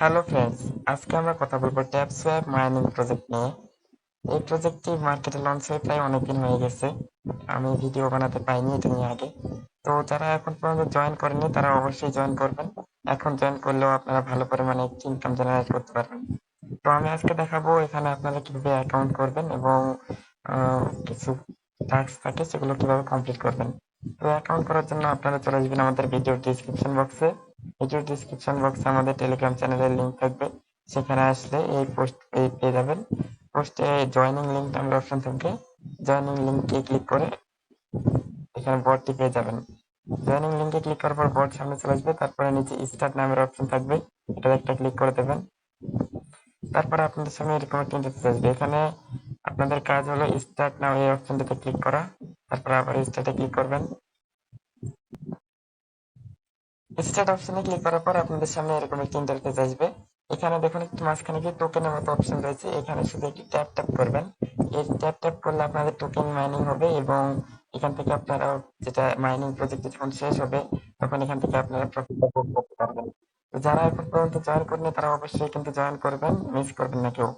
Hello friends, আজকে আমরা কথা বলবো ট্যাপসোয়াপ মাইনিং প্রজেক্ট নিয়ে। এই প্রজেক্টটি মার্কেটে লঞ্চ হয়ে প্রায় অনেকদিন হয়ে গেছে। আমি ভিডিও বানাতে পাইনি এটা নিয়ে আগে। তো যারা এখন পর্যন্ত জয়েন করেনি তারা অবশ্যই জয়েন করবেন। এখন জয়েন করলেও আপনারা ভালো পরিমাণে একটি ইনকাম জেনারেট করতে পারবেন। তো আমি আজকে দেখাবো এখানে আপনারা কিভাবে অ্যাকাউন্ট করবেন এবং কিছু টাস্ক থাকে সেগুলো কিভাবে কমপ্লিট করবেন। তো অ্যাকাউন্ট করার জন্য আপনারা চলে আসবেন আমাদের ভিডিওর ডিসক্রিপশন বক্সে আমাদের টেলিগ্রাম চ্যানেলের লিংক থাকবে। সেখানে আসলে এই পেয়ে যাবেন। পোস্টে জয়েনিং লিংক নামের অপশন থাকবে। জয়েনিং লিংকে ক্লিক করে এখানে বটটি পেয়ে যাবেন। জয়েনিং লিংকে ক্লিক করার পর বট সামনে চলে আসবে। তারপরে নিচে স্টার্ট নামের অপশন থাকবে, এটা একটা ক্লিক করে দেবেন। তারপরে আপনাদের সামনে এরকম একটা ইন্টারফেস আসবে। এখানে আপনাদের কাজ হলো স্টার্ট নাও এই অপশনটাতে ক্লিক করা। তারপরে আবার স্টার্টে ক্লিক করবেন। স্টার্ট অপশনে ক্লিক করার পর আপনাদের সামনে এরকম একটা ইন্টারফেস আসবে। এখানে দেখুন একটু মাঝখানে গিয়ে টোকেনের মতো অপশন রয়েছে, এখানে শুধু একটু ট্যাপ ট্যাপ করবেন। এই ট্যাপ ট্যাপ করলে আপনাদের টোকেন মাইনিং হবে এবং এখান থেকে আপনারা যেটা মাইনিং প্রজেক্ট যখন শেষ হবে তখন এখান থেকে আপনারা প্রফিট ভোগ করতে পারবেন। তো যারা এখন পর্যন্ত জয়েন করেনি তারা অবশ্যই কিন্তু জয়েন করবেন, মিস করবেন না কেউ।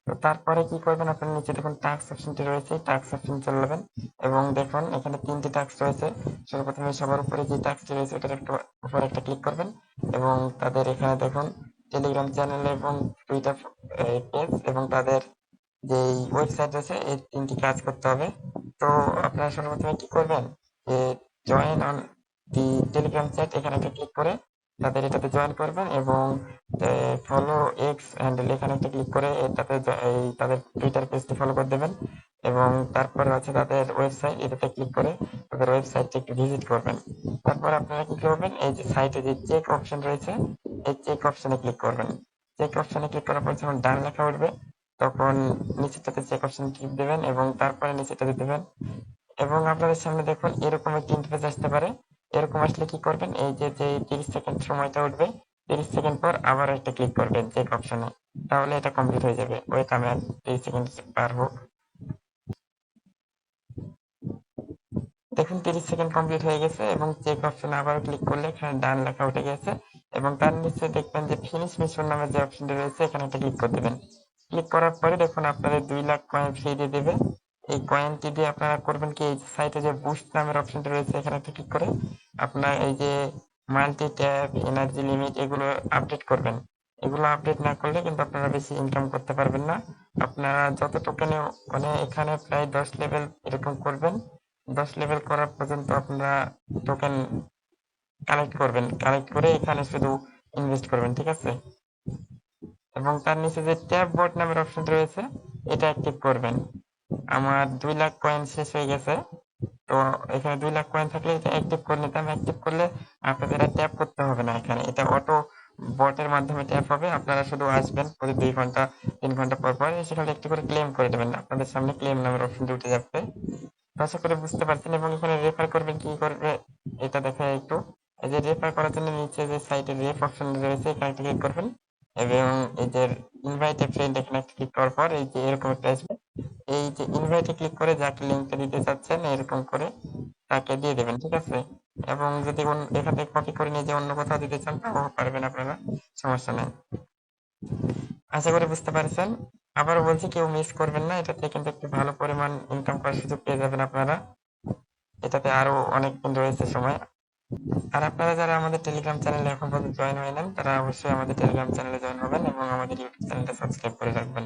তো তারপরে কি করবেন, আপনার নিচে দেখুন টাস্ক অপশনটি রয়েছে, টাস্ক অপশন চলে যাবেন এবং দেখুন এখানে 3টি টাস্ক রয়েছে। সর্বপ্রথমে সবার উপরে যে টাস্কটি রয়েছে ওটার উপরে একটা ক্লিক করবেন এবং তাদের এখানে দেখুন টেলিগ্রাম চ্যানেল এবং টুইটার পেজ এবং তাদের যে ওয়েবসাইট রয়েছে এই 3টি কাজ করতে হবে। তো আপনারা সর্বপ্রথমে কি করবেন, যে join on the Telegram chat এখানে একটা ক্লিক করে তাদের এটাতে জয়েন করবেন এবং ফলো এক্স হ্যান্ডেল এখানে একটা ক্লিক করে এটাতে তাদের টুইটার পেজটি ফলো করে দেবেন এবং তারপরে আছে তাদের ওয়েবসাইট, এটাতে ক্লিক করে তাদের ওয়েবসাইটটা একটু ভিজিট করবেন। তারপর আপনারা কি করবেন, এই যে সাইটে যে চেক অপশন রয়েছে এই চেক অপশনে ক্লিক করবেন। চেক অপশনে ক্লিক করার পর যখন ডান লেখা উঠবে তখন নিচেরটাতে চেক অপশন ক্লিক দেবেন এবং তারপরে নিচেরটাতে দেবেন এবং আপনাদের সামনে দেখুন এরকম একটা ইন্টারফেস আসতে পারে। এরকম আসলে কি করবেন, এই যে 30 সেকেন্ড সময়টা উঠবে 30 সেকেন্ড পর আবার একটা ক্লিক করবেন চেক অপশনে, তাহলে এটা কমপ্লিট হয়ে যাবে। ওয়েট আমি আর 30 সেকেন্ড পার হোক। দেখুন 30 সেকেন্ড কমপ্লিট হয়ে গেছে এবং চেক অপশনে আবার ক্লিক করলে এখানে ডান লেখা উঠে গেছে এবং তার নিচে দেখবেন যে ফিনিশ মিশন নামে যে অপশনটি রয়েছে এখানে একটা ক্লিক করে দেবেন। ক্লিক করার পরে দেখুন আপনাদের 2 লাখ কয়েন ফ্রি দিয়ে দেবে। এই কয়েনটি দিয়ে আপনারা করবেন কি, এই সাইটে যে বুস্ট নামের অপশনটি রয়েছে এখানে একটা ক্লিক করে আপনার এই যে মাল্টি ট্যাপ এনার্জি লিমিট এগুলো আপডেট করবেন। এগুলো আপডেট না করলে কিন্তু আপনারা বেশি ইনকাম করতে পারবেন না। আপনারা যত টোকেনে মানে এখানে প্রায় 10 লেভেল এরকম করবেন। 10 লেভেল করা পর্যন্ত আপনারা টোকেন কালেক্ট করবেন, কালেক্ট করে এখানে শুধু ইনভেস্ট করবেন, ঠিক আছে? এবং তার নিচে যে ট্যাপ বট নামের অপশন রয়েছে এটা অ্যাক্টিভ করবেন। আমার 2 লাখ কয়েন শেষ হয়ে গেছে, তো এখানে 2 লাখ কয়েন থাকলে এটা অ্যাক্টিভ করে নিতাম। অ্যাক্টিভ করলে আপনাদের আর ট্যাপ করতে হবে না, এখানে এটা অটো বটের মাধ্যমে ট্যাপ হবে। আপনারা শুধু আসবেন প্রতি 2 ঘন্টা 3 ঘন্টা পর পর এসে খালি একটু করে ক্লেম করে দেবেন, আপনাদের সামনে ক্লেম নামের অপশন উঠে যাবে। আশা করি বুঝতে পারছেন এবং এখানে রেফার করবেন কি করবে এটা দেখা একটু। এই যে রেফার করার জন্য নিচে যে সাইটে রেফ অপশন রয়েছে এখানে একটা ক্লিক করবেন এবং এই যে ইনভাইট এ ফ্রেন্ড এখানে একটা ক্লিক করার পর এই যে এরকম একটা আসবে। এই যে ইনভাইটে ক্লিক করে যাকে লিঙ্কটা দিতে চাচ্ছেন এরকম করে তাকে দিয়ে দেবেন, ঠিক আছে? এবং যদি এখান থেকে কপি করে নিয়ে যে অন্য কোথাও দিতে চান তাও পারবেন আপনারা, সমস্যা নেই। আশা করি বুঝতে পারছেন। আবারও বলছি কেউ মিস করবেন না, এটাতে কিন্তু একটু ভালো পরিমাণ ইনকাম করার সুযোগ পেয়ে যাবেন আপনারা। এটাতে আরো অনেকদিন রয়েছে সময়। আর আপনারা যারা আমাদের টেলিগ্রাম চ্যানেলে এখন পর্যন্ত জয়েন হয়ে নেন তারা অবশ্যই আমাদের টেলিগ্রাম চ্যানেলে জয়েন হবেন এবং আমাদের ইউটিউব চ্যানেলটা সাবস্ক্রাইব করে রাখবেন।